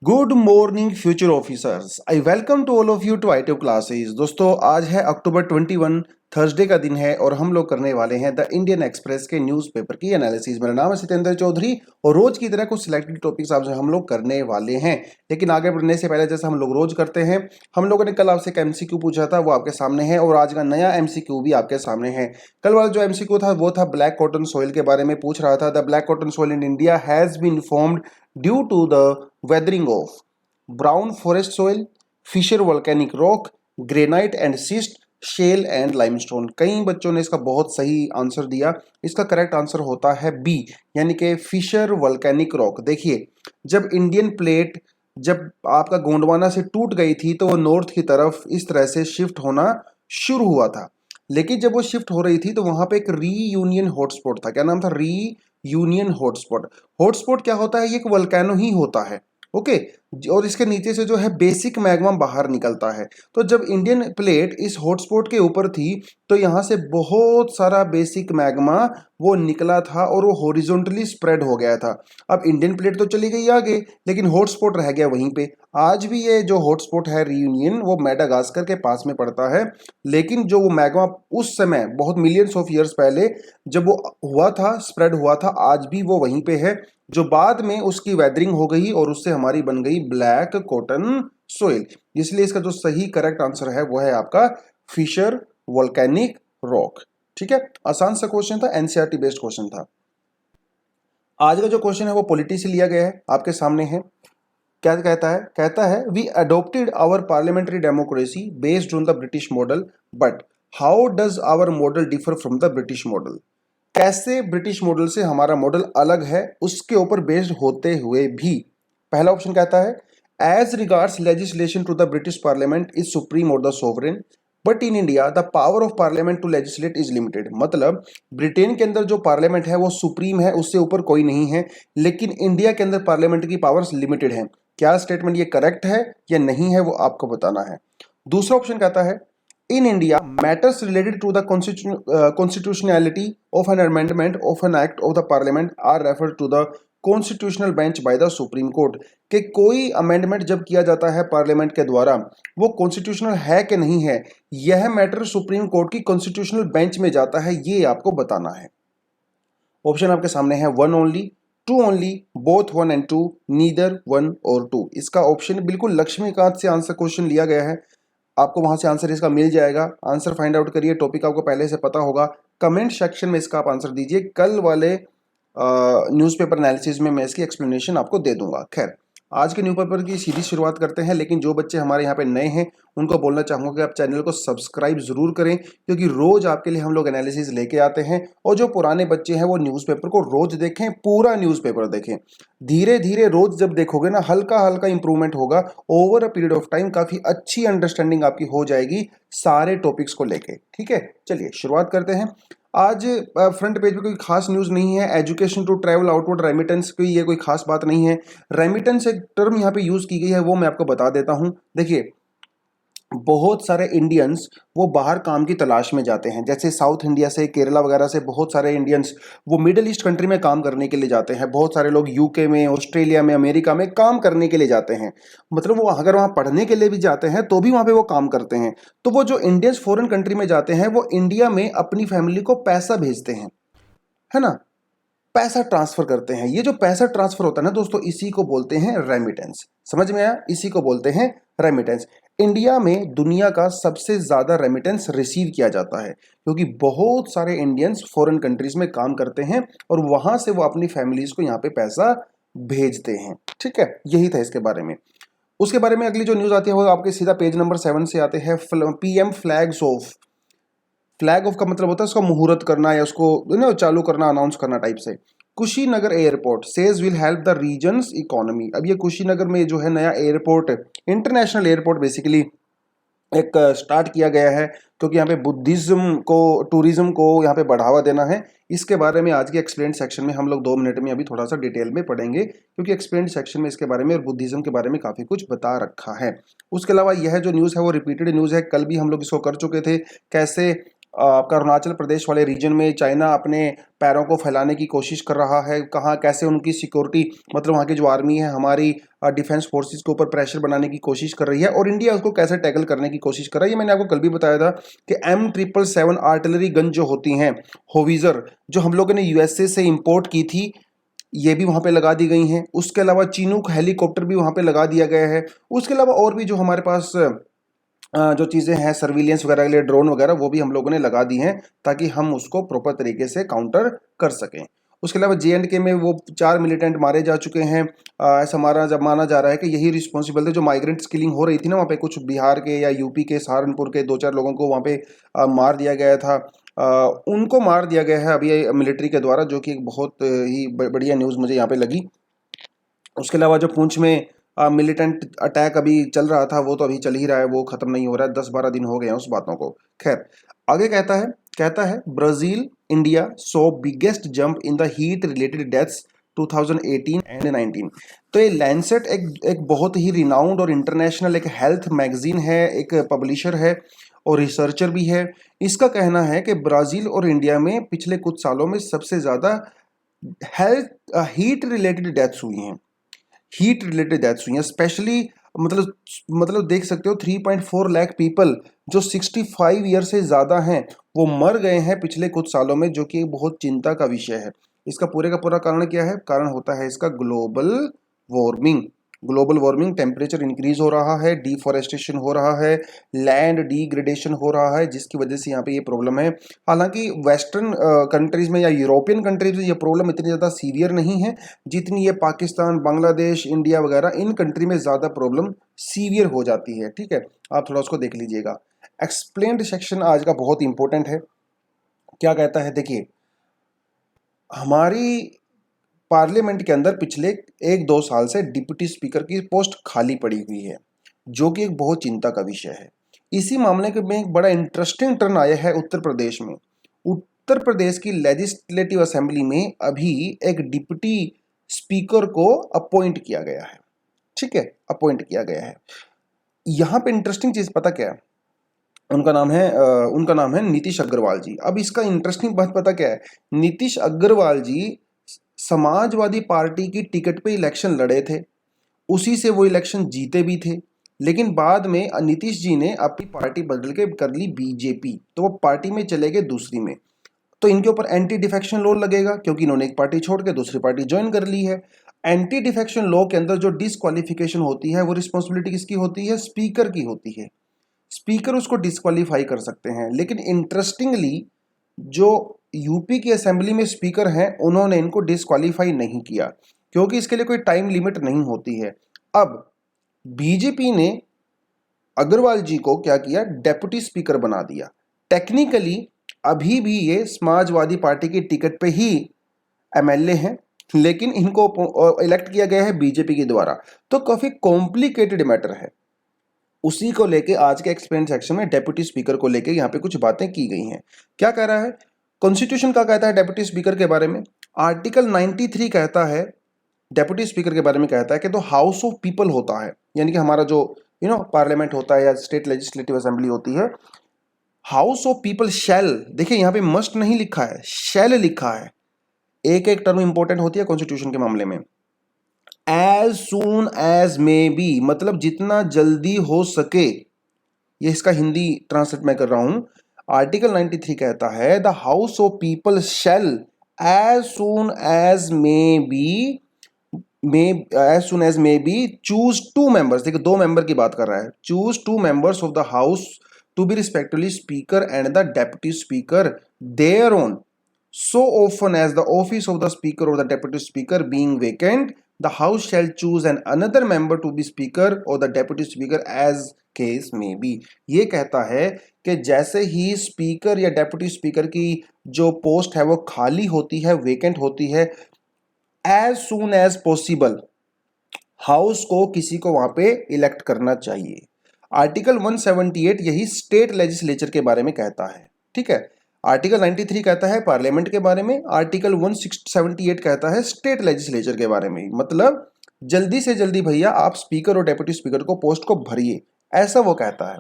Good morning future officers. I welcome to all of you to ITO classes. दोस्तों, आज है अक्टूबर 21, Thursday का दिन है और हम लोग करने वाले हैं द इंडियन एक्सप्रेस के न्यूज़पेपर की एनालिसिस। मेरा नाम है सत्येंद्र चौधरी और रोज की तरह कुछ सिलेक्टेड टॉपिक्स आपसे हम लोग करने वाले हैं। लेकिन आगे बढ़ने से पहले, जैसा हम लोग रोज करते हैं, हम लोगों ने कल आपसे एक MCQ पूछा था, वो आपके सामने है और आज का नया MCQ भी आपके सामने है। कल वाला जो MCQ था वो था ब्लैक कॉटन सॉइल के बारे में पूछ रहा था। The black cotton soil in India has been formed due to the weathering of brown forest soil, fisher volcanic rock, granite and schist, shale and limestone. कई बच्चों ने इसका बहुत सही आंसर दिया। इसका करेक्ट आंसर होता है बी, यानी कि फिशर वोल्केनिक रॉक। देखिए, जब इंडियन प्लेट जब आपका गोंडवाना से टूट गई थी तो वो नॉर्थ की तरफ इस तरह से शिफ्ट होना शुरू हुआ था। लेकिन जब वो शिफ्ट हो रही थी तो वहां पे एक रीयूनियन हॉटस्पॉट था। क्या नाम था? Reunion hotspot. हॉटस्पॉट क्या होता है? ये एक वोल्केनो ही होता है। ओके। और इसके नीचे से जो है बेसिक मैग्मा बाहर निकलता है। तो जब इंडियन प्लेट इस हॉटस्पॉट के ऊपर थी तो यहाँ से बहुत सारा बेसिक मैग्मा वो निकला था और वो हॉरिजॉन्टली स्प्रेड हो गया था। अब इंडियन प्लेट तो चली गई आगे, लेकिन हॉटस्पॉट रह गया वहीं पे। आज भी ये जो हॉटस्पॉट है रीयूनियन, वो मेडागास्कर के पास में पड़ता है। लेकिन जो वो मैग्मा उस समय बहुत मिलियंस ऑफ ईयर्स पहले जब वो हुआ था, स्प्रेड हुआ था, आज भी वो वहीं पे है। जो बाद में उसकी वेदरिंग हो गई और उससे हमारी बन गई ब्लैक कॉटन सोइल। इसलिए इसका जो सही करेक्ट आंसर है वो है आपका फिशर वोल्केनिक रॉक। ठीक है, आसान सा क्वेश्चन था, एनसीईआरटी बेस्ड क्वेश्चन था। आज का जो क्वेश्चन है वो पॉलिटी से लिया गया है, आपके सामने है। क्या कहता है? कहता है we adopted our parliamentary democracy based on the British model, but how does our model differ from the British model. कैसे ब्रिटिश मॉडल से हमारा मॉडल अलग है, उसके ऊपर बेस्ड होते हुए भी। पहला ऑप्शन कहता है as regards legislation to the British Parliament is supreme और the sovereign, but in India the power of Parliament to legislate is limited. मतलब ब्रिटेन के अंदर जो पार्लियामेंट है वो सुप्रीम है, उससे ऊपर कोई नहीं है, लेकिन इंडिया के अंदर पार्लियामेंट की पावर्स लिमिटेड है। क्या स्टेटमेंट ये करेक्ट है या नहीं है, वो आपको बताना है। दूसरा ऑप्शन कहता है in India, matters related to the constitutionality of an amendment of an act of the parliament are referred to the constitutional bench by the supreme court. कि कोई अमेंडमेंट जब किया जाता है पार्लियामेंट के द्वारा, वो कॉन्स्टिट्यूशनल है कि नहीं है, यह मैटर सुप्रीम कोर्ट की कॉन्स्टिट्यूशनल बेंच में जाता है, ये आपको बताना है। ऑप्शन आपके सामने है one only, two only, both one and two, neither one और टू। इसका ऑप्शन बिल्कुल लक्ष्मीकांत से आंसर क्वेश्चन लिया गया है। आपको वहां से आंसर इसका मिल जाएगा। आंसर फाइंड आउट करिए, टॉपिक आपको पहले से पता होगा। कमेंट सेक्शन में इसका आप आंसर दीजिए। कल वाले न्यूज़पेपर एनालिसिस में मैं इसकी एक्सप्लेनेशन आपको दे दूंगा। खैर, आज के न्यूज़पेपर की सीधी शुरुआत करते हैं। लेकिन जो बच्चे हमारे यहाँ पे नए हैं उनको बोलना चाहूँगा कि आप चैनल को सब्सक्राइब जरूर करें, क्योंकि रोज आपके लिए हम लोग एनालिसिस लेके आते हैं। और जो पुराने बच्चे हैं वो न्यूज़पेपर को रोज देखें, पूरा न्यूज़पेपर देखें। धीरे धीरे रोज जब देखोगे ना, हल्का हल्का इंप्रूवमेंट होगा। Over a period of time काफ़ी अच्छी अंडरस्टैंडिंग आपकी हो जाएगी सारे टॉपिक्स को लेके। ठीक है, चलिए शुरुआत करते हैं। आज फ्रंट पेज पे कोई खास न्यूज़ नहीं है। Education to travel outward remittance की ये कोई खास बात नहीं है। रेमिटेंस एक टर्म यहाँ पे यूज़ की गई है, वो मैं आपको बता देता हूँ। देखिए, बहुत सारे इंडियंस वो बाहर काम की तलाश में जाते हैं। जैसे साउथ इंडिया से, केरला वगैरह से बहुत सारे इंडियंस वो मिडिल ईस्ट कंट्री में काम करने के लिए जाते हैं। बहुत सारे लोग यूके में, ऑस्ट्रेलिया में, अमेरिका में काम करने के लिए जाते हैं। मतलब वो अगर वहाँ पढ़ने के लिए भी जाते हैं तो भी वहाँ पे वो काम करते हैं। तो वो जो इंडियंस फॉरेन कंट्री में जाते हैं वो इंडिया में अपनी फैमिली को पैसा भेजते हैं, है ना, पैसा ट्रांसफर करते हैं। ये जो पैसा ट्रांसफर होता है ना दोस्तों, इसी को बोलते हैं रेमिटेंस। समझ में आया? इसी को बोलते हैं रेमिटेंस। इंडिया में दुनिया का सबसे ज्यादा रेमिटेंस रिसीव किया जाता है, क्योंकि बहुत सारे इंडियंस फॉरेन कंट्रीज में काम करते हैं और वहां से वो अपनी फैमिलीज को यहाँ पे पैसा भेजते हैं। ठीक है, यही था इसके बारे में। उसके बारे में अगली जो न्यूज आती है वो आपके सीधा पेज नंबर 7 से आते हैं। PM flags of. Flag of का मतलब होता है उसका मुहूर्त करना या उसको चालू करना, अनाउंस करना टाइप से। Kushinagar airport says will help the region's economy. अब ये कुशीनगर में जो है नया एयरपोर्ट, इंटरनेशनल एयरपोर्ट बेसिकली एक स्टार्ट किया गया है, क्योंकि यहाँ पे बुद्धिज्म को, टूरिज्म को यहाँ पे बढ़ावा देना है। इसके बारे में आज के एक्सप्लेन सेक्शन में हम लोग 2 मिनट में अभी थोड़ा सा डिटेल में पढ़ेंगे, क्योंकि एक्सप्लेन सेक्शन में इसके बारे में और बुद्धिज्म के बारे में काफ़ी कुछ बता रखा है। उसके अलावा यह जो न्यूज़ है वो रिपीटेड न्यूज़ है, कल भी हम लोग इसको कर चुके थे। कैसे आपका अरुणाचल प्रदेश वाले रीजन में चाइना अपने पैरों को फैलाने की कोशिश कर रहा है, कहाँ कैसे उनकी सिक्योरिटी मतलब वहाँ की जो आर्मी है हमारी डिफेंस फोर्सेस के ऊपर प्रेशर बनाने की कोशिश कर रही है, और इंडिया उसको कैसे टैकल करने की कोशिश कर रहा है। ये मैंने आपको कल भी बताया था कि M777 आर्टिलरी गन जो होती हैं, होविजर, जो हम लोगों ने यूएसए से इंपोर्ट की थी, ये भी वहाँ पे लगा दी गई हैं। उसके अलावा चीनूक हेलीकॉप्टर भी वहाँ पे लगा दिया गया है। उसके अलावा और भी जो हमारे पास जो चीज़ें हैं सर्विलियंस वगैरह के लिए, ड्रोन वगैरह, वो भी हम लोगों ने लगा दी हैं ताकि हम उसको प्रॉपर तरीके से काउंटर कर सकें। उसके अलावा J&K में वो 4 मिलिटेंट मारे जा चुके हैं। ऐसा माना जा रहा है कि यही रिस्पॉन्सिबल थे, जो माइग्रेंट्स किलिंग हो रही थी ना वहाँ पे, कुछ बिहार के या यूपी के सहारनपुर के 2-4 लोगों को वहाँ पे मार दिया गया था। उनको मार दिया गया है अभी मिलिट्री के द्वारा, जो कि एक बहुत ही बढ़िया न्यूज़ मुझे यहाँ पे लगी। उसके अलावा जो पुंछ में मिलिटेंट अटैक अभी चल रहा था, वो तो अभी चल ही रहा है, वो खत्म नहीं हो रहा है, 10-12 दिन हो गए हैं उस बातों को। खैर, आगे कहता है Brazil India so biggest jump in the heat related deaths 2018 and 19। तो ये लैंसेट एक बहुत ही रिनाउंड और इंटरनेशनल एक हेल्थ मैगजीन है, एक पब्लिशर है और रिसर्चर भी है। इसका कहना है कि ब्राज़ील और इंडिया में पिछले कुछ सालों में सबसे ज़्यादा हीट रिलेटेड डेथ्स हुई हैं। हीट रिलेटेड डेथ्स हुई हैं स्पेशली, मतलब देख सकते हो 3.4 लाख पीपल जो 65 ईयर से ज़्यादा हैं वो मर गए हैं पिछले कुछ सालों में, जो कि बहुत चिंता का विषय है। इसका पूरे का पूरा कारण क्या है? कारण होता है इसका global warming. Global warming, temperature increase हो रहा है, डिफॉरेस्टेशन हो रहा है, लैंड डिग्रेडेशन हो रहा है, जिसकी वजह से यहाँ पे ये प्रॉब्लम है। हालांकि वेस्टर्न कंट्रीज़ में या यूरोपियन कंट्रीज़ में ये प्रॉब्लम इतनी ज़्यादा सीवियर नहीं है जितनी ये पाकिस्तान, बांग्लादेश, इंडिया वगैरह इन कंट्री में ज़्यादा प्रॉब्लम सीवियर हो जाती है। ठीक है, आप थोड़ा उसको देख लीजिएगा। एक्सप्लेन्ड सेक्शन आज का बहुत इंपॉर्टेंट है। क्या कहता है? देखिए, हमारी पार्लियामेंट के अंदर पिछले 1-2 साल से डिप्टी स्पीकर की पोस्ट खाली पड़ी हुई है, जो कि एक बहुत चिंता का विषय है। इसी मामले के में एक बड़ा इंटरेस्टिंग टर्न आया है उत्तर प्रदेश में। उत्तर प्रदेश की लेजिस्लेटिव असेंबली में अभी एक डिप्टी स्पीकर को अपॉइंट किया गया है। ठीक है, अपॉइंट किया गया है। यहाँ पे इंटरेस्टिंग चीज़ पता क्या है? उनका नाम है नीतीश अग्रवाल जी। अब इसका इंटरेस्टिंग बात पता क्या है? नीतीश अग्रवाल जी समाजवादी पार्टी की टिकट पे इलेक्शन लड़े थे, उसी से वो इलेक्शन जीते भी थे, लेकिन बाद में नीतीश जी ने अपनी पार्टी बदल के कर ली बीजेपी, तो वो पार्टी में चले गए दूसरी में। तो इनके ऊपर एंटी डिफेक्शन लॉ लगेगा, क्योंकि इन्होंने एक पार्टी छोड़ के दूसरी पार्टी ज्वाइन कर ली है। एंटी डिफेक्शन लॉ के अंदर जो डिसक्वालिफिकेशन होती है वो रिस्पॉन्सिबिलिटी किसकी होती है? स्पीकर की होती है। स्पीकर उसको डिसक्वालीफाई कर सकते हैं, लेकिन इंटरेस्टिंगली जो यूपी की असेंबली में स्पीकर हैं उन्होंने इनको डिसक्वालीफाई नहीं किया, क्योंकि इसके लिए कोई टाइम लिमिट नहीं होती है। अब बीजेपी ने अग्रवाल जी को क्या किया? डेप्यूटी स्पीकर बना दिया। टेक्निकली अभी भी ये समाजवादी पार्टी की टिकट पे ही एमएलए हैं, लेकिन इनको इलेक्ट किया गया है बीजेपी के द्वारा। तो काफी कॉम्प्लिकेटेड मैटर है। उसी को लेके आज के एक्सप्लेन सेक्शन में डेप्यूटी स्पीकर को लेके यहाँ पे कुछ बातें की गई हैं। क्या कह रहा है? कॉन्स्टिट्यूशन का कहता है डेप्यूटी स्पीकर के बारे में, आर्टिकल 93 कहता है डेप्यूटी स्पीकर के बारे में, कहता है कि तो हाउस ऑफ पीपल होता है, यानी कि हमारा जो पार्लियामेंट होता है या स्टेट लेजिस्लेटिव असेंबली होती है, हाउस ऑफ पीपल शैल, देखिए यहाँ पे मस्ट नहीं लिखा है, शैल लिखा है। एक एक टर्म इंपॉर्टेंट होती है कॉन्स्टिट्यूशन के मामले में। As soon as may be, मतलब जितना जल्दी हो सके, ये इसका हिंदी ट्रांसलेट मैं कर रहा हूं। आर्टिकल 93 कहता है the house of people shall as soon as may be choose 2 members, देखिए 2 मेंबर की बात कर रहा है, choose 2 members of the house to be respectively speaker and the deputy speaker their own so often as the office of the speaker or the deputy speaker being vacant, the house shall choose another member to be speaker or the deputy speaker as case may be। ये कहता है कि जैसे ही speaker या deputy speaker की जो post है वो खाली होती है, वेकेंट होती है, as soon as possible house को किसी को वहां पे इलेक्ट करना चाहिए। आर्टिकल 178 यही स्टेट लेजिस्लेचर के बारे में कहता है। ठीक है, आर्टिकल 93 कहता है पार्लियामेंट के बारे में, आर्टिकल 178 कहता है स्टेट लेजिस्लेचर के बारे में। मतलब जल्दी से जल्दी भैया आप स्पीकर और डेप्यूटी स्पीकर को पोस्ट को भरिए, ऐसा वो कहता है।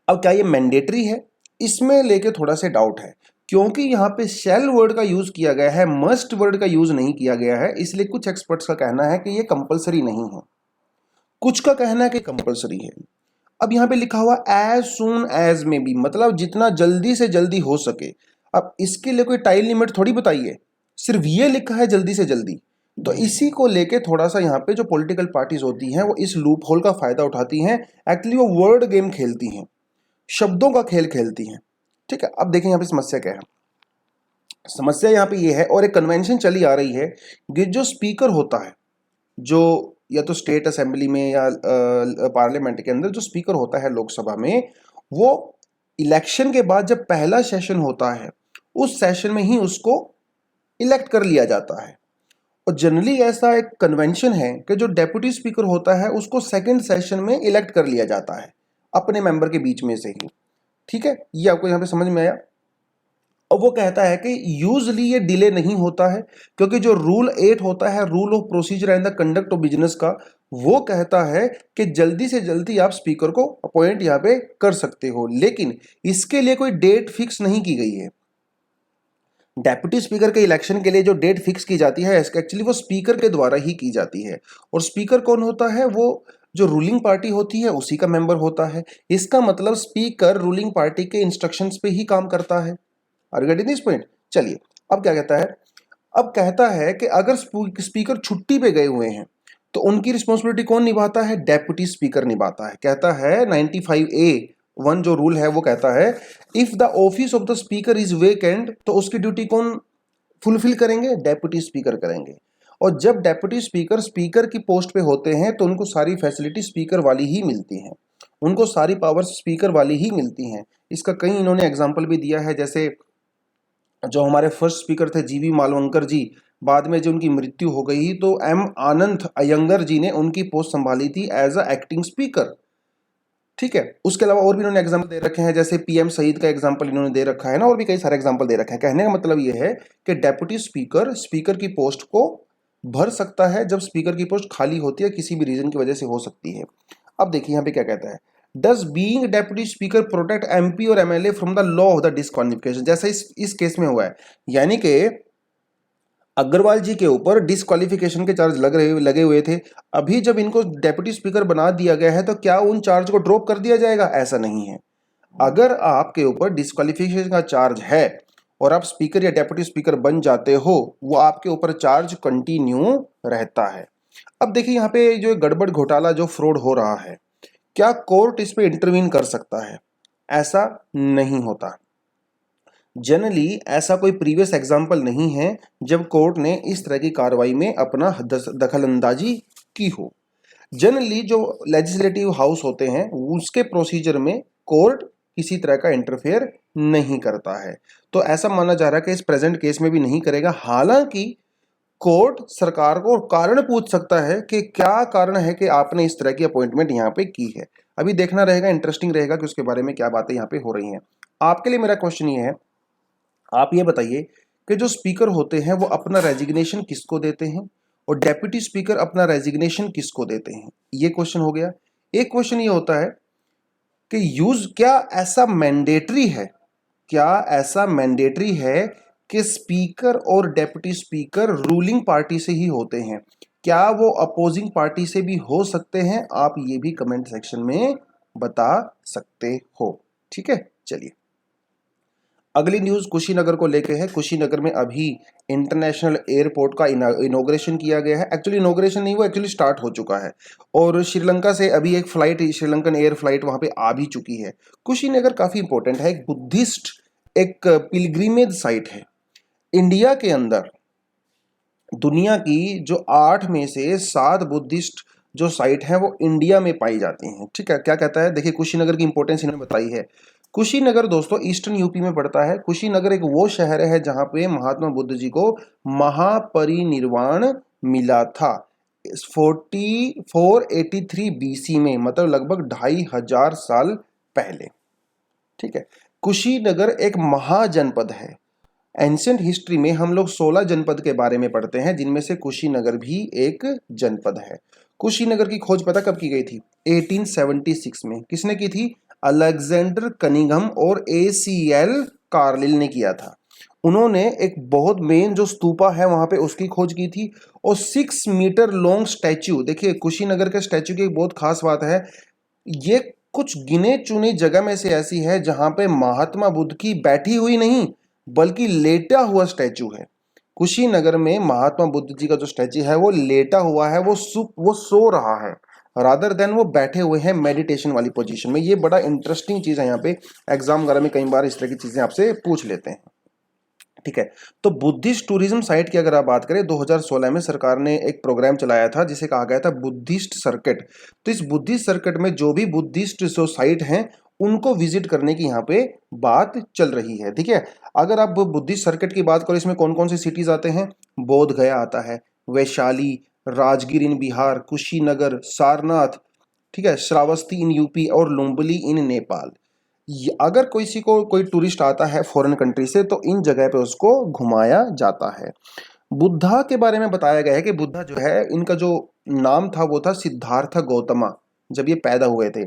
अब क्या ये मैंडेटरी है? इसमें लेके थोड़ा सा डाउट है, क्योंकि यहाँ पे शैल वर्ड का यूज किया गया है, मस्ट वर्ड का यूज नहीं किया गया है, इसलिए कुछ एक्सपर्ट्स का कहना है कि ये कंपलसरी नहीं है, कुछ का कहना है कि कंपलसरी है। अब यहाँ पे लिखा हुआ एज सून एज में भी, मतलब जितना जल्दी से जल्दी हो सके। अब इसके लिए कोई टाइम लिमिट थोड़ी बताइए, सिर्फ ये लिखा है जल्दी से जल्दी। तो इसी को लेके थोड़ा सा यहाँ पे जो पॉलिटिकल पार्टीज होती हैं वो इस लूप होल का फायदा उठाती हैं। एक्चुअली वो वर्ड गेम खेलती हैं, शब्दों का खेल खेलती हैं। ठीक है, अब देखें यहाँ पे समस्या क्या है। समस्या यहाँ पे ये है, और एक कन्वेंशन चली आ रही है कि जो स्पीकर होता है, जो या तो स्टेट असेंबली में या पार्लियामेंट के अंदर जो स्पीकर होता है लोकसभा में, वो इलेक्शन के बाद जब पहला सेशन होता है उस सेशन में ही उसको इलेक्ट कर लिया जाता है। और जनरली ऐसा एक कन्वेंशन है कि जो डेप्यूटी स्पीकर होता है उसको सेकंड सेशन में इलेक्ट कर लिया जाता है अपने मेंबर के बीच में से ही। ठीक है, ये आपको यहाँ पे समझ में आया। और वो कहता है कि यूजली ये डिले नहीं होता है, क्योंकि जो रूल 8 होता है, rule of procedure and the conduct of business का, वो कहता है कि जल्दी से जल्दी आप स्पीकर को अपॉइंट यहाँ पे कर सकते हो, लेकिन इसके लिए कोई डेट फिक्स नहीं की गई है। डेप्यूटी स्पीकर के इलेक्शन के लिए जो डेट फिक्स की जाती है एक्चुअली वो स्पीकर के द्वारा ही की जाती है। और स्पीकर कौन होता है? वो जो रूलिंग पार्टी होती है उसी का मेंबर होता है। इसका मतलब स्पीकर रूलिंग पार्टी के इंस्ट्रक्शंस पे ही काम करता है। Are you getting this point? चलिए, अब क्या कहता है? अब कहता है कि अगर स्पीकर छुट्टी पे गए हुए हैं तो उनकी रिस्पॉन्सिबिलिटी कौन निभाता है? डेप्यूटी स्पीकर निभाता है। कहता है 95A(1) जो रूल है वो कहता है if the office of the speaker is vacant, तो उसकी ड्यूटी कौन फुलफिल करेंगे? डेप्यूटी स्पीकर करेंगे। और जब डेप्यूटी स्पीकर स्पीकर की पोस्ट पे होते हैं तो उनको सारी फैसिलिटी स्पीकर वाली ही मिलती हैं, उनको सारी पावर्स स्पीकर वाली ही मिलती हैं। इसका कई इन्होंने एग्जाम्पल भी दिया है, जैसे जो हमारे फर्स्ट स्पीकर थे जीवी मालवंकर जी, बाद में जो उनकी मृत्यु हो गई तो एम आनंद अयंगर जी ने उनकी पोस्ट संभाली थी एज अ एक्टिंग स्पीकर। ठीक है, उसके अलावा और भी इन्होंने एग्जाम्पल दे रखे हैं, जैसे पीएम सईद का एग्जाम्पल इन्होंने दे रखा है ना, और भी कई सारे एग्जाम्पल दे रखे हैं। कहने का मतलब ये है कि डेप्यूटी स्पीकर स्पीकर की पोस्ट को भर सकता है जब स्पीकर की पोस्ट खाली होती है, किसी भी रीजन की वजह से हो सकती है। अब देखिए यहाँ पे क्या कहता है, does being deputy speaker protect MP और MLA from the law of the disqualification, जैसा इस केस में हुआ है। यानी कि अग्रवाल जी के ऊपर डिस्क्वालिफिकेशन के चार्ज लगे हुए थे, अभी जब इनको डेप्यूटी स्पीकर बना दिया गया है तो क्या उन चार्ज को ड्रॉप कर दिया जाएगा? ऐसा नहीं है। अगर आपके ऊपर डिस्क्वालिफिकेशन का चार्ज है और आप स्पीकर या डेप्यूटी स्पीकर बन जाते हो, वो आपके ऊपर चार्ज कंटिन्यू रहता है। अब देखिए यहाँ पे जो गड़बड़ घोटाला जो फ्रॉड हो रहा है, क्या कोर्ट इस पे इंटरवीन कर सकता है? ऐसा नहीं होता। जनरली ऐसा कोई प्रीवियस एग्जाम्पल नहीं है जब कोर्ट ने इस तरह की कार्रवाई में अपना दखलंदाजी की हो। जनरली जो लेजिस्लेटिव हाउस होते हैं उसके प्रोसीजर में कोर्ट किसी तरह का इंटरफेयर नहीं करता है, तो ऐसा माना जा रहा है कि इस प्रेजेंट केस में भी नहीं करेगा। हालांकि कोर्ट सरकार को कारण पूछ सकता है कि क्या कारण है कि आपने इस तरह की अपॉइंटमेंट यहाँ पे की है। अभी देखना रहेगा, इंटरेस्टिंग रहेगा कि उसके बारे में क्या बातें यहाँ पे हो रही हैं। आपके लिए मेरा क्वेश्चन ये है, आप ये बताइए कि जो स्पीकर होते हैं वो अपना रेजिग्नेशन किसको देते हैं और डेप्यूटी स्पीकर अपना रेजिग्नेशन किसको देते हैं? ये क्वेश्चन हो गया। एक क्वेश्चन ये होता है कि क्या ऐसा मैंडेटरी है, क्या ऐसा मैंडेटरी है कि स्पीकर और डेप्यूटी स्पीकर रूलिंग पार्टी से ही होते हैं? क्या वो अपोजिंग पार्टी से भी हो सकते हैं? आप ये भी कमेंट सेक्शन में बता सकते हो। ठीक है, चलिए अगली न्यूज़ कुशीनगर को लेके है। कुशीनगर में अभी इंटरनेशनल एयरपोर्ट का इनॉग्रेशन किया गया है। एक्चुअली इनॉग्रेशन नहीं, वो एक्चुअली स्टार्ट हो चुका है और श्रीलंका से अभी एक फ्लाइट, श्रीलंकन एयर फ्लाइट वहाँ पे आ भी चुकी है। कुशीनगर काफ़ी इंपॉर्टेंट है, एक बुद्धिस्ट एक पिलग्रिमेज साइट है। इंडिया के अंदर दुनिया की जो 8 में से 7 बुद्धिस्ट जो साइट हैं वो इंडिया में पाई जाती हैं। ठीक है, क्या कहता है देखिए, कुशीनगर की इंपॉर्टेंस इन्होंने बताई है। कुशीनगर दोस्तों ईस्टर्न यूपी में पड़ता है। कुशीनगर एक वो शहर है जहां पे महात्मा बुद्ध जी को महापरिनिर्वाण मिला था 483 BC में, मतलब लगभग 2500 साल पहले। ठीक है, कुशीनगर एक महाजनपद है। एंशिएंट हिस्ट्री में हम लोग 16 जनपद के बारे में पढ़ते हैं, जिनमें से कुशीनगर भी एक जनपद है। कुशीनगर की खोज पता कब की गई थी? 1876 में। किसने की थी? अलेक्जेंडर कनिंघम और ACL कार्लिल ने किया था। उन्होंने एक बहुत मेन जो स्तूपा है वहां पे उसकी खोज की थी। और 6 मीटर लॉन्ग स्टैच्यू, देखिए कुशीनगर के स्टैच्यू की एक बहुत खास बात है, ये कुछ गिने चुने जगह में से ऐसी है जहां पे महात्मा बुद्ध की बैठी हुई नहीं बल्कि लेटा हुआ स्टैच्यू है। कुशीनगर में महात्मा बुद्ध जी का जो स्टैच्यू है वो लेटा हुआ है, वो सो रहा है रादर देन वो बैठे हुए हैं मेडिटेशन वाली पोजीशन में। ये बड़ा इंटरेस्टिंग चीज है, यहाँ पे एग्जाम वगैरह में कई बार इस तरह की चीजें आपसे पूछ लेते हैं। ठीक है, तो बुद्धिस्ट टूरिज्म साइट की अगर आप बात करें, 2016 में सरकार ने एक प्रोग्राम चलाया था जिसे कहा गया था बुद्धिस्ट सर्किट। तो इस बुद्धिस्ट सर्किट में जो भी बुद्धिस्ट जो साइट हैं उनको विजिट करने की यहाँ पे बात चल रही है। ठीक है, अगर आप बुद्धिस्ट सर्किट की बात करो, इसमें कौन कौन से सिटीज आते हैं? बोध गया आता है, वैशाली, राजगीर इन बिहार, कुशीनगर, सारनाथ, ठीक है, श्रावस्ती इन यूपी और लुम्बिनी इन नेपाल। अगर किसी को कोई टूरिस्ट आता है फॉरेन कंट्री से तो इन जगह पे उसको घुमाया जाता है। बुद्धा के बारे में बताया गया है कि बुद्धा जो है, इनका जो नाम था वो था सिद्धार्थ गौतमा। जब ये पैदा हुए थे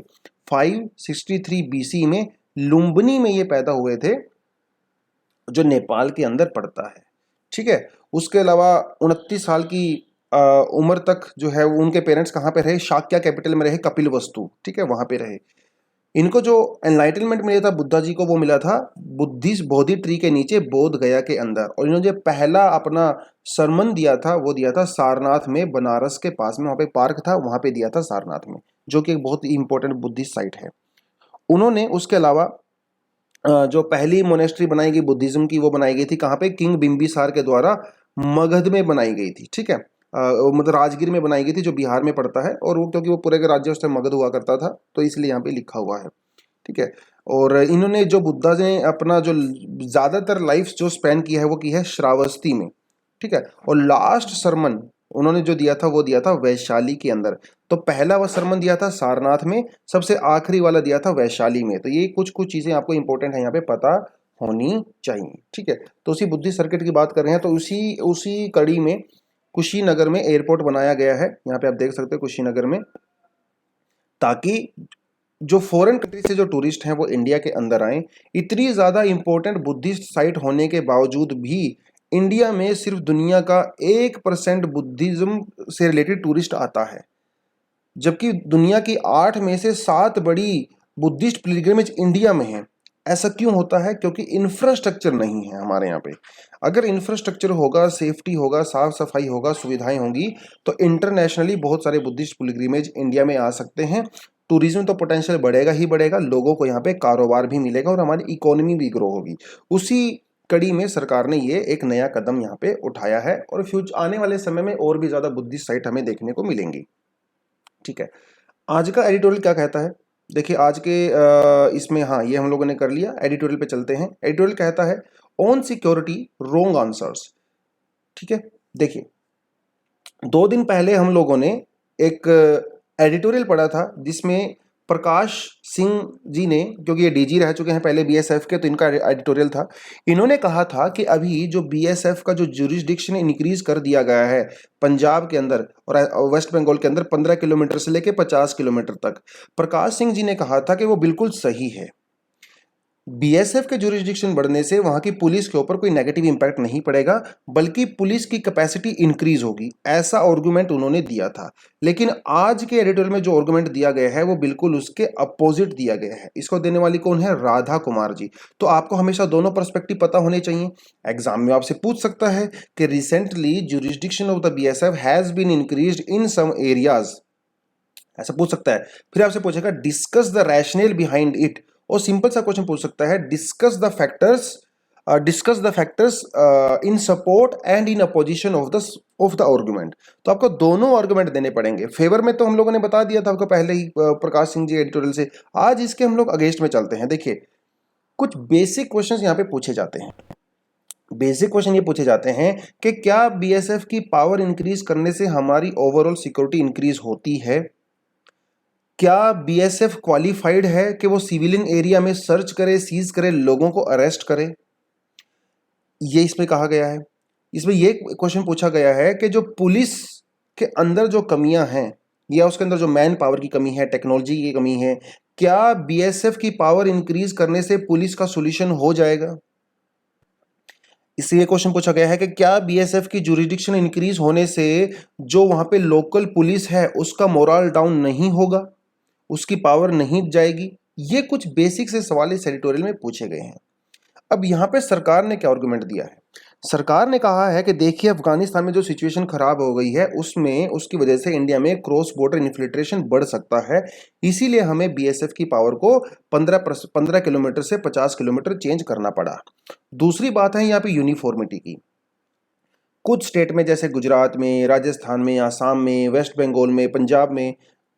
563 BC में लुम्बिनी में ये पैदा हुए थे, जो नेपाल के अंदर पड़ता है। ठीक है, उसके अलावा 29 साल की उम्र तक जो है वो उनके पेरेंट्स कहाँ पे रहे? शाक्या कैपिटल में रहे, कपिलवस्तु। ठीक है, वहां पे रहे। इनको जो एनलाइटनमेंट मिला था बुद्धा जी को, वो मिला था बुद्धिस्ट बोधि ट्री के नीचे बोध गया के अंदर। और इन्होंने जो पहला अपना सरमन दिया था वो दिया था सारनाथ में, बनारस के पास में, वहाँ पे पार्क था, वहाँ पे दिया था सारनाथ में, जो कि एक बहुत ही इंपॉर्टेंट बुद्धिस्ट साइट है। उन्होंने उसके अलावा जो पहली मोनेस्ट्री बनाई गई बुद्धिज्म की, वो बनाई गई थी कहाँ पे? किंग बिम्बिसार के द्वारा मगध में बनाई गई थी। ठीक है, मतलब राजगीर में बनाई गई थी, जो बिहार में पड़ता है। और वो क्योंकि वो पूरे के राज्य उस टाइम मगध हुआ करता था तो इसलिए यहाँ पे लिखा हुआ है। ठीक है, और इन्होंने जो बुद्धा ने अपना जो ज्यादातर लाइफ जो स्पेंड किया है वो की है श्रावस्ती में। ठीक है, और लास्ट सरमन उन्होंने जो दिया था वो दिया था वैशाली के अंदर। तो पहला वो सरमन दिया था सारनाथ में, सबसे आखिरी वाला दिया था वैशाली में। तो ये कुछ कुछ चीजें आपको इंपॉर्टेंट है यहाँ पे पता होनी चाहिए। ठीक है, तो उसी बुद्धिस्ट सर्किट की बात कर रहे हैं, तो उसी उसी कड़ी में कुशीनगर में एयरपोर्ट बनाया गया है। यहाँ पे आप देख सकते हैं कुशीनगर में, ताकि जो फॉरेन कंट्री से जो टूरिस्ट हैं वो इंडिया के अंदर आए। इतनी ज़्यादा इंपॉर्टेंट बुद्धिस्ट साइट होने के बावजूद भी इंडिया में सिर्फ दुनिया का 1% बुद्धिज्म से रिलेटेड टूरिस्ट आता है, जबकि दुनिया की 8 में से 7 बड़ी बुद्धिस्ट पिलग्रिमेज इंडिया में है। ऐसा क्यों होता है? क्योंकि इंफ्रास्ट्रक्चर नहीं है हमारे यहाँ पे। अगर इंफ्रास्ट्रक्चर होगा, सेफ्टी होगा, साफ सफाई होगा, सुविधाएं होंगी, तो इंटरनेशनली बहुत सारे बुद्धिस्ट पिलग्रिमेज इंडिया में आ सकते हैं। टूरिज्म तो पोटेंशियल बढ़ेगा ही बढ़ेगा, लोगों को यहाँ पे कारोबार भी मिलेगा और हमारी इकोनॉमी भी ग्रो होगी। उसी कड़ी में सरकार ने ये एक नया कदम यहाँ पे उठाया है और फ्यूचर आने वाले समय में और भी ज्यादा बुद्धिस्ट साइट हमें देखने को मिलेंगी। ठीक है, आज का एडिटोरियल क्या कहता है? देखिए आज के इसमें, हाँ ये हम लोगों ने कर लिया। एडिटोरियल पे चलते हैं। एडिटोरियल कहता है ऑन सिक्योरिटी रोंग आंसर्स। ठीक है, देखिए 2 दिन पहले हम लोगों ने एक एडिटोरियल पढ़ा था जिसमें प्रकाश सिंह जी ने, क्योंकि ये डीजी रह चुके हैं पहले बीएसएफ के, तो इनका एडिटोरियल था। इन्होंने कहा था कि अभी जो बीएसएफ का जो जुरिस्डिक्शन इंक्रीज कर दिया गया है पंजाब के अंदर और वेस्ट बंगाल के अंदर 15 किलोमीटर से लेकर 50 किलोमीटर तक, प्रकाश सिंह जी ने कहा था कि वो बिल्कुल सही है। बीएसएफ के जुरिस्डिक्शन बढ़ने से वहां की पुलिस के ऊपर कोई नेगेटिव इंपैक्ट नहीं पड़ेगा, बल्कि पुलिस की कैपेसिटी इंक्रीज होगी, ऐसा आर्गुमेंट उन्होंने दिया था। लेकिन आज के एडिटोरियल में जो आर्गुमेंट दिया गया है वो बिल्कुल उसके अपोजिट दिया गया है। इसको देने वाली कौन है? राधा कुमार जी। तो आपको हमेशा दोनों पर्सपेक्टिव पता होने चाहिए। एग्जाम में आपसे पूछ सकता है कि recently jurisdiction of the BSF has been increased in some areas, ऐसा पूछ सकता है। फिर आपसे पूछेगा discuss the rationale behind it, और सिंपल सा क्वेश्चन पूछ सकता है discuss the factors in support and in opposition of the argument. तो आपको दोनों आर्गुमेंट देने पड़ेंगे। फेवर में तो हम लोगों ने बता दिया था आपको पहले ही प्रकाश सिंह जी एडिटोरियल से। आज इसके हम लोग अगेंस्ट में चलते हैं। देखिए कुछ बेसिक क्वेश्चंस यहाँ पे पूछे जाते हैं। बेसिक क्वेश्चन ये पूछे जाते हैं कि क्या बीएसएफ की पावर इंक्रीज करने से हमारी ओवरऑल सिक्योरिटी इंक्रीज होती है? क्या बीएसएफ क्वालिफाइड है कि वो सिविलियन एरिया में सर्च करे, सीज करे, लोगों को अरेस्ट करे? ये इसमें कहा गया है। इसमें ये क्वेश्चन पूछा गया है कि जो पुलिस के अंदर जो कमियां हैं या उसके अंदर जो मैन पावर की कमी है, टेक्नोलॉजी की कमी है, क्या बीएसएफ की पावर इंक्रीज करने से पुलिस का सॉल्यूशन हो जाएगा? इसलिए क्वेश्चन पूछा गया है कि क्या बीएसएफ की जुरिडिक्शन इंक्रीज होने से जो वहां पे लोकल पुलिस है उसका मोरल डाउन नहीं होगा, उसकी पावर नहीं जाएगी? ये कुछ बेसिक से सवाल इस एडिटोरियल में पूछे गए हैं। अब यहाँ पे सरकार ने क्या आर्गुमेंट दिया है? सरकार ने कहा है कि देखिए, अफगानिस्तान में जो सिचुएशन खराब हो गई है उसमें उसकी वजह से इंडिया में क्रॉस बॉर्डर इन्फिल्ट्रेशन बढ़ सकता है, इसीलिए हमें बीएसएफ की पावर को 15 किलोमीटर से 50 किलोमीटर चेंज करना पड़ा। दूसरी बात है यहाँ पे यूनिफॉर्मिटी की। कुछ स्टेट में जैसे गुजरात में, राजस्थान में, आसाम में, वेस्ट बंगाल में, पंजाब में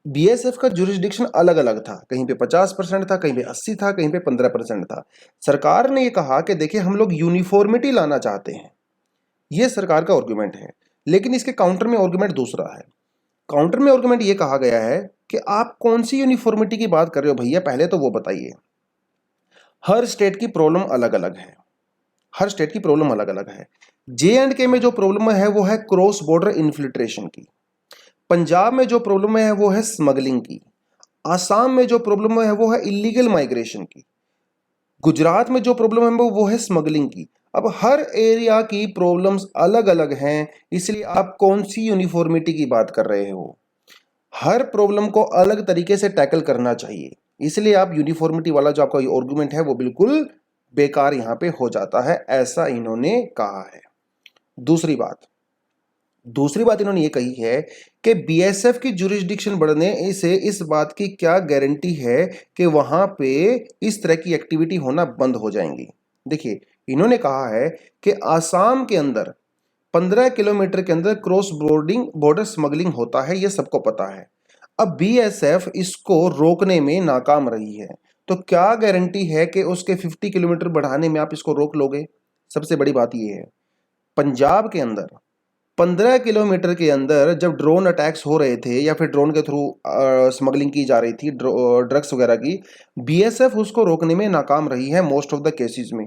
बीएसएफ का जुरिस्डिक्शन अलग अलग था। कहीं पे 50% था, कहीं पे 80 था, कहीं पे 15% था। सरकार ने ये कहा कि देखिए, हम लोग यूनिफॉर्मिटी लाना चाहते हैं, ये सरकार का आर्गुमेंट है। लेकिन इसके काउंटर में आर्गुमेंट दूसरा है। काउंटर में आर्गुमेंट ये कहा गया है कि आप कौन सी यूनिफॉर्मिटी की बात कर रहे हो भैया, पहले तो वो बताइए। हर स्टेट की प्रॉब्लम अलग अलग है, हर स्टेट की प्रॉब्लम अलग अलग है। जे एंड के में जो प्रॉब्लम है वो है क्रॉस बॉर्डर इन्फिल्ट्रेशन की। पंजाब में जो प्रॉब्लम है वो है स्मगलिंग की। आसाम में जो प्रॉब्लम है वो है इलीगल माइग्रेशन की। गुजरात में जो प्रॉब्लम है वो है स्मगलिंग की। अब हर एरिया की प्रॉब्लम्स अलग अलग हैं, इसलिए आप कौन सी यूनिफॉर्मिटी की बात कर रहे हो? हर प्रॉब्लम को अलग तरीके से टैकल करना चाहिए, इसलिए आप यूनिफॉर्मिटी वाला जो आपका आर्गुमेंट है वो बिल्कुल बेकार यहां पे हो जाता है, ऐसा इन्होंने कहा है। दूसरी बात दूसरी बात इन्होंने ये कही है कि बीएसएफ की जुरिस्डिक्शन बढ़ने से इस बात की क्या गारंटी है कि वहां पे इस तरह की एक्टिविटी होना बंद हो जाएंगी। देखिए, इन्होंने कहा है कि आसाम के अंदर 15 किलोमीटर के अंदर क्रॉस बॉर्डर स्मगलिंग होता है, ये सबको पता है। अब बीएसएफ इसको रोकने में नाकाम रही है, तो क्या गारंटी है कि उसके 50 किलोमीटर बढ़ाने में आप इसको रोक लोगे? सबसे बड़ी बात यह है, पंजाब के अंदर 15 किलोमीटर के अंदर जब ड्रोन अटैक्स हो रहे थे या फिर ड्रोन के थ्रू स्मगलिंग की जा रही थी ड्रग्स वगैरह की, बीएसएफ उसको रोकने में नाकाम रही है मोस्ट ऑफ द केसेस में।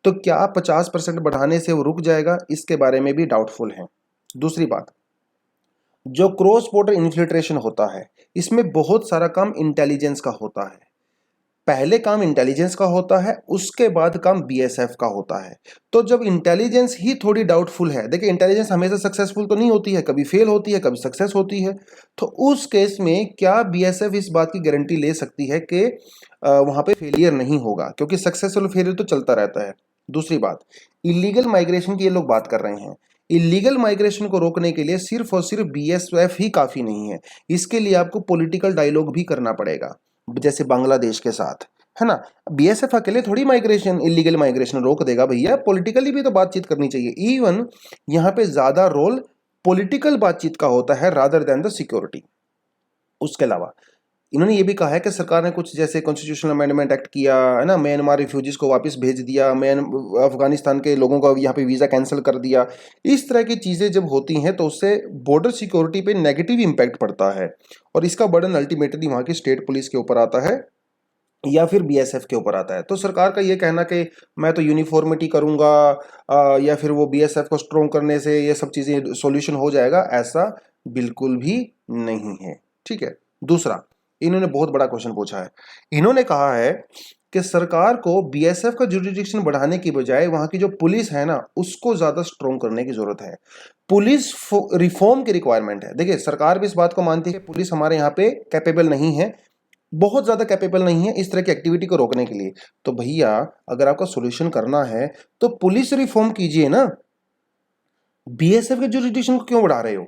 तो क्या 50% बढ़ाने से वो रुक जाएगा? इसके बारे में भी डाउटफुल है। दूसरी बात, जो क्रॉस बॉर्डर इन्फिल्ट्रेशन होता है इसमें बहुत सारा काम इंटेलिजेंस का होता है। पहले काम इंटेलिजेंस का होता है, उसके बाद काम बीएसएफ का होता है। तो जब इंटेलिजेंस ही थोड़ी डाउटफुल है, देखिए इंटेलिजेंस हमेशा सक्सेसफुल तो नहीं होती है, कभी फेल होती है, कभी सक्सेस होती है। तो उस केस में क्या बीएसएफ इस बात की गारंटी ले सकती है कि वहां पे फेलियर नहीं होगा? क्योंकि सक्सेसफुल फेलियर तो चलता रहता है। दूसरी बात, इलीगल माइग्रेशन की ये लोग बात कर रहे हैं। इलीगल माइग्रेशन को रोकने के लिए सिर्फ और सिर्फ बीएसएफ ही काफी नहीं है, इसके लिए आपको पॉलिटिकल डायलॉग भी करना पड़ेगा, जैसे बांग्लादेश के साथ, है ना। बीएसएफ अकेले थोड़ी माइग्रेशन, इलीगल माइग्रेशन रोक देगा भैया, पॉलिटिकली भी तो बातचीत करनी चाहिए। इवन यहाँ पे ज्यादा रोल पॉलिटिकल बातचीत का होता है रादर देन द सिक्योरिटी। उसके अलावा इन्होंने ये भी कहा है कि सरकार ने कुछ जैसे कॉन्स्टिट्यूशनल अमेंडमेंट एक्ट किया है ना, म्यांमार रिफ्यूजीज को वापस भेज दिया, अफगानिस्तान के लोगों का यहाँ पे वीज़ा कैंसिल कर दिया। इस तरह की चीज़ें जब होती हैं तो उससे बॉर्डर सिक्योरिटी पे नेगेटिव इम्पैक्ट पड़ता है, और इसका बर्डन अल्टीमेटली वहाँ की स्टेट पुलिस के ऊपर आता है या फिर बीएसएफ के ऊपर आता है। तो सरकार का ये कहना कि मैं तो यूनिफॉर्मिटी करूंगा या फिर वो बीएसएफ को स्ट्रॉन्ग करने से ये सब चीज़ें सॉल्यूशन हो जाएगा, ऐसा बिल्कुल भी नहीं है। ठीक है। दूसरा, इन्होंने बहुत बड़ा क्वेश्चन पूछा है। इन्होंने कहा है कि सरकार को बीएसएफ का जुरिडिक्शन बढ़ाने की बजाय वहां की जो पुलिस है ना उसको ज्यादा स्ट्रॉन्ग करने की जरूरत है। पुलिस रिफॉर्म की रिक्वायरमेंट है। देखिए, सरकार भी इस बात को मानती है कि पुलिस हमारे यहाँ पे कैपेबल नहीं है, बहुत ज्यादा कैपेबल नहीं है इस तरह की एक्टिविटी को रोकने के लिए। तो भैया, अगर आपका सॉल्यूशन करना है तो पुलिस रिफॉर्म कीजिए ना, बीएसएफ के जुरिडिक्शन को क्यों बढ़ा रहे हो?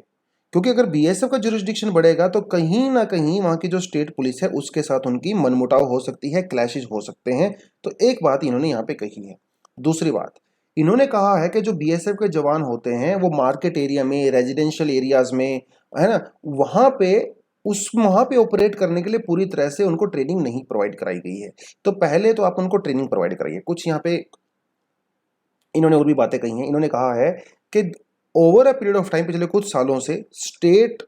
क्योंकि अगर बीएसएफ का जुरिस्डिक्शन बढ़ेगा तो कहीं ना कहीं वहां की जो स्टेट पुलिस है उसके साथ उनकी मनमुटाव हो सकती है, क्लैशेस हो सकते हैं। तो एक बात इन्होंने यहाँ पे कही है। दूसरी बात, इन्होंने कहा है कि जो बीएसएफ के जवान होते हैं वो मार्केट एरिया में, रेजिडेंशियल एरियाज में, है ना, वहां पे ऑपरेट करने के लिए पूरी तरह से उनको ट्रेनिंग नहीं प्रोवाइड कराई गई है। तो पहले तो आप उनको ट्रेनिंग प्रोवाइड कराइए। कुछ यहाँ पे इन्होंने और भी बातें कही हैं। इन्होंने कहा है कि over a period of time, पिछले कुछ सालों से स्टेट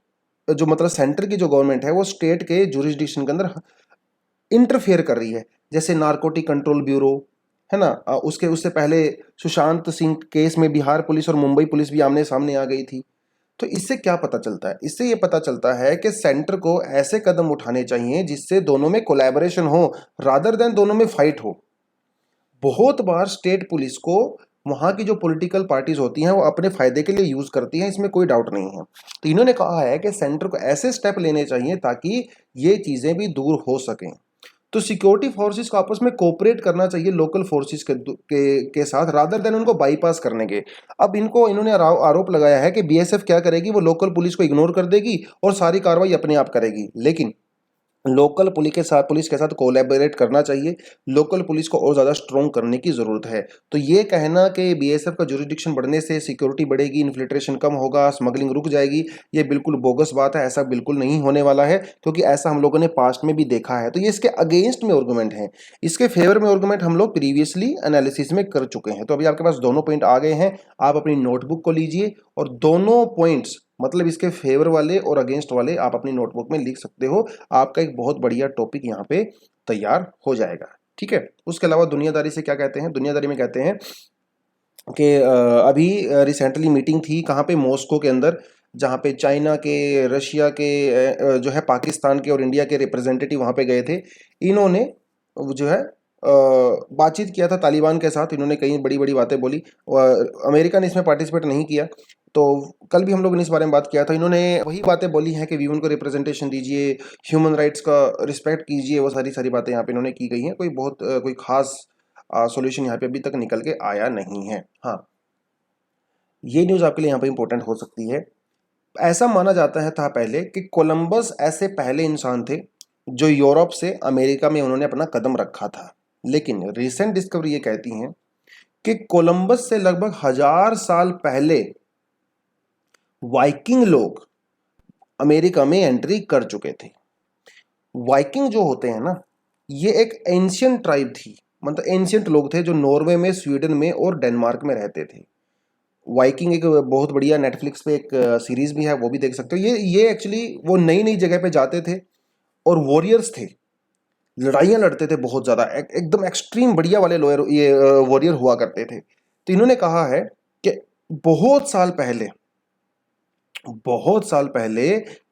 जो मतलब सेंटर की जो गवर्नमेंट है वो स्टेट के जुरिस्डिक्शन के अंदर इंटरफेयर कर रही है। जैसे नारकोटिक कंट्रोल ब्यूरो, है ना, उससे पहले सुशांत सिंह केस में बिहार पुलिस और मुंबई पुलिस भी आमने सामने आ गई थी। तो इससे क्या पता चलता है? इससे ये पता चलता है कि सेंटर को ऐसे कदम उठाने चाहिए जिससे दोनों में कोलैबोरेशन हो, रादर देन दोनों में फाइट हो। बहुत बार स्टेट पुलिस को वहाँ की जो पॉलिटिकल पार्टीज होती हैं वो अपने फायदे के लिए यूज करती हैं, इसमें कोई डाउट नहीं है। तो इन्होंने कहा है कि सेंटर को ऐसे स्टेप लेने चाहिए ताकि ये चीजें भी दूर हो सकें। तो सिक्योरिटी फोर्सेस को आपस में कोऑपरेट करना चाहिए लोकल फोर्सेस के साथ, रादर देन उनको बाईपास करने के। अब इन्होंने आरोप लगाया है कि बीएसएफ क्या करेगी, वो लोकल पुलिस को इग्नोर कर देगी और सारी कार्रवाई अपने आप करेगी। लेकिन लोकल पुलिस के साथ कोलैबोरेट करना चाहिए। लोकल पुलिस को और ज़्यादा स्ट्रॉन्ग करने की ज़रूरत है। तो ये कहना कि बीएसएफ का जुरिडिक्शन बढ़ने से सिक्योरिटी बढ़ेगी, इन्फिल्ट्रेशन कम होगा, स्मगलिंग रुक जाएगी, ये बिल्कुल बोगस बात है। ऐसा बिल्कुल नहीं होने वाला है, क्योंकि ऐसा हम लोगों ने पास्ट में भी देखा है। तो ये इसके अगेंस्ट में आर्गुमेंट हैं। इसके फेवर में आर्गुमेंट हम लोग प्रीवियसली एनालिसिस में कर चुके हैं। तो अभी आपके पास दोनों पॉइंट आ गए हैं। आप अपनी नोटबुक को लीजिए और दोनों पॉइंट्स, मतलब इसके फेवर वाले और अगेंस्ट वाले, आप अपनी नोटबुक में लिख सकते हो। आपका एक बहुत बढ़िया टॉपिक यहाँ पे तैयार हो जाएगा। ठीक है। उसके अलावा दुनियादारी से क्या कहते हैं? दुनियादारी में कहते हैं कि अभी रिसेंटली मीटिंग थी कहाँ पे, मॉस्को के अंदर, जहाँ पे चाइना के, रशिया के, जो है पाकिस्तान के और इंडिया के रिप्रेजेंटेटिव वहाँ पे गए थे। इन्होंने जो है बातचीत किया था तालिबान के साथ। इन्होंने कई बड़ी बड़ी बातें बोली। अमेरिका ने इसमें पार्टिसिपेट नहीं किया। तो कल भी हम लोगों ने इस बारे में बात किया था। इन्होंने वही बातें बोली हैं कि वीवन को रिप्रेजेंटेशन दीजिए, ह्यूमन राइट्स का रिस्पेक्ट कीजिए, वो सारी सारी बातें यहाँ पे इन्होंने की गई हैं। कोई खास सॉल्यूशन यहाँ पे अभी तक निकल के आया नहीं है। हाँ, ये न्यूज़ आपके लिए यहाँ पे इंपॉर्टेंट हो सकती है। ऐसा माना जाता है था पहले कि कोलंबस ऐसे पहले इंसान थे जो यूरोप से अमेरिका में उन्होंने अपना कदम रखा था। लेकिन रिसेंट डिस्कवरी ये कहती हैं कि कोलंबस से लगभग 1000 साल पहले वाइकिंग लोग अमेरिका में एंट्री कर चुके थे। वाइकिंग जो होते हैं ना, ये एक एंशियंट ट्राइब थी, मतलब एंशियंट लोग थे जो नॉर्वे में, स्वीडन में और डेनमार्क में रहते थे। वाइकिंग एक बहुत बढ़िया नेटफ्लिक्स पे एक सीरीज भी है, वो भी देख सकते हो। ये एक्चुअली वो नई नई जगह पे जाते थे और वॉरियर्स थे, लड़ाइयाँ लड़ते थे बहुत ज़्यादा, एकदम एक्सट्रीम बढ़िया वाले लोयर ये वॉरियर हुआ करते थे। तो इन्होंने कहा है कि बहुत साल पहले, बहुत साल पहले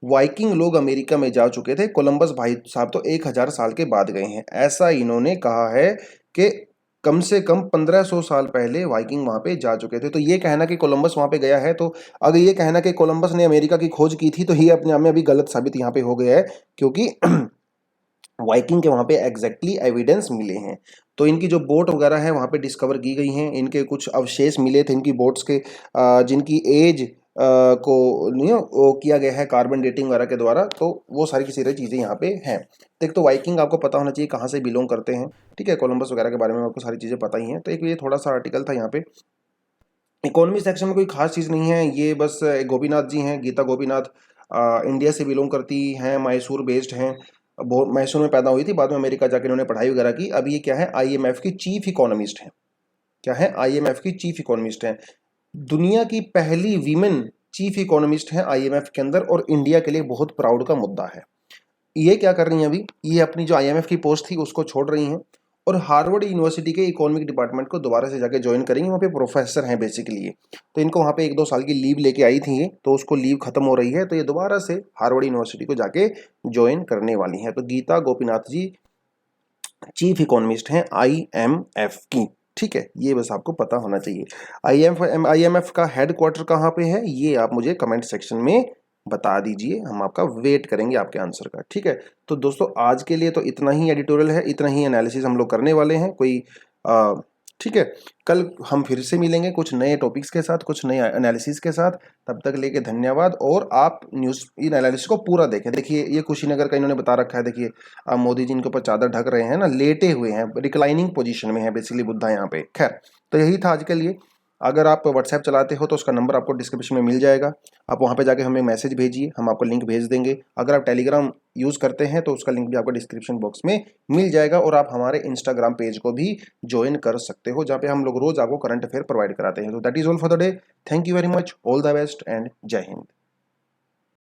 वाइकिंग लोग अमेरिका में जा चुके थे। कोलंबस भाई साहब तो 1000 साल के बाद गए हैं, ऐसा इन्होंने कहा है कि कम से कम 1500 साल पहले वाइकिंग वहां पे जा चुके थे। तो ये कहना कि कोलंबस वहां पे गया है, तो अगर ये कहना कि कोलंबस ने अमेरिका की खोज की थी, तो ये अपने आप में अभी गलत साबित यहाँ पे हो गया है, क्योंकि वाइकिंग के वहाँ पे एग्जैक्टली एविडेंस मिले हैं। तो इनकी जो बोट वगैरह है वहाँ पे डिस्कवर की गई हैं, इनके कुछ अवशेष मिले थे इनकी बोट्स के, जिनकी एज को नहीं वो किया गया है कार्बन डेटिंग वगैरह के द्वारा। तो वो सारी की सारी चीज़ें यहाँ पे हैं। तो एक तो वाइकिंग आपको पता होना चाहिए कहाँ से बिलोंग करते हैं। ठीक है, कोलंबस वगैरह के बारे में आपको सारी चीज़ें पता ही हैं। तो एक ये थोड़ा सा आर्टिकल था यहाँ पे। इकोनॉमी सेक्शन में कोई खास चीज़ नहीं है, ये बस गोपीनाथ जी हैं, गीता गोपीनाथ, इंडिया से बिलोंग करती हैं, मैसूर बेस्ड हैं। मैसूर में पैदा हुई थी, बाद में अमेरिका जाकर इन्होंने पढ़ाई वगैरह की। अभी ये क्या है, आईएमएफ की चीफ इकोनॉमिस्ट हैं। क्या है, आईएमएफ की चीफ इकोनॉमिस्ट हैं। दुनिया की पहली वीमेन चीफ इकोनॉमिस्ट हैं आईएमएफ के अंदर, और इंडिया के लिए बहुत प्राउड का मुद्दा है। ये क्या कर रही हैं अभी, ये अपनी जो आईएमएफ की पोस्ट थी उसको छोड़ रही हैं और हार्वर्ड यूनिवर्सिटी के इकोनॉमिक डिपार्टमेंट को दोबारा से जाके ज्वाइन करेंगी। वहाँ पे प्रोफेसर हैं बेसिकली ये। तो इनको वहाँ पे 1-2 साल की लीव लेके आई थी ये, तो उसको लीव खत्म हो रही है, तो ये दोबारा से हार्वर्ड यूनिवर्सिटी को जाके ज्वाइन करने वाली हैं। तो गीता गोपीनाथ जी चीफ इकोनॉमिस्ट हैं आईएमएफ की। ठीक है, ये बस आपको पता होना चाहिए। आईएमएफ का हेड क्वार्टर कहाँ पे है, ये आप मुझे कमेंट सेक्शन में बता दीजिए, हम आपका वेट करेंगे आपके आंसर का। ठीक है, तो दोस्तों आज के लिए तो इतना ही एडिटोरियल है, इतना ही एनालिसिस हम लोग करने वाले हैं। ठीक है, कल हम फिर से मिलेंगे कुछ नए टॉपिक्स के साथ, कुछ नए एनालिसिस के साथ। तब तक लेके धन्यवाद। और आप न्यूज़ इन एनालिसिस को पूरा देखें। देखिए ये कुशीनगर का इन्होंने बता रखा है, देखिए मोदी जी इनके ऊपर चादर ढक रहे हैं ना, लेटे हुए हैं, रिक्लाइनिंग पोजीशन में है बेसिकली बुद्धा यहाँ पे। खैर, तो यही था आज के लिए। अगर आप व्हाट्सएप चलाते हो तो उसका नंबर आपको डिस्क्रिप्शन में मिल जाएगा, आप वहाँ पे जाके हमें मैसेज भेजिए, हम आपको लिंक भेज देंगे। अगर आप टेलीग्राम यूज़ करते हैं तो उसका लिंक भी आपको डिस्क्रिप्शन बॉक्स में मिल जाएगा। और आप हमारे इंस्टाग्राम पेज को भी ज्वाइन कर सकते हो, जहाँ पे हम लोग रोज़ आपको करंट अफेयर प्रोवाइड कराते हैं। तो that is all for the day. Thank you very much, all the best and जय हिंद।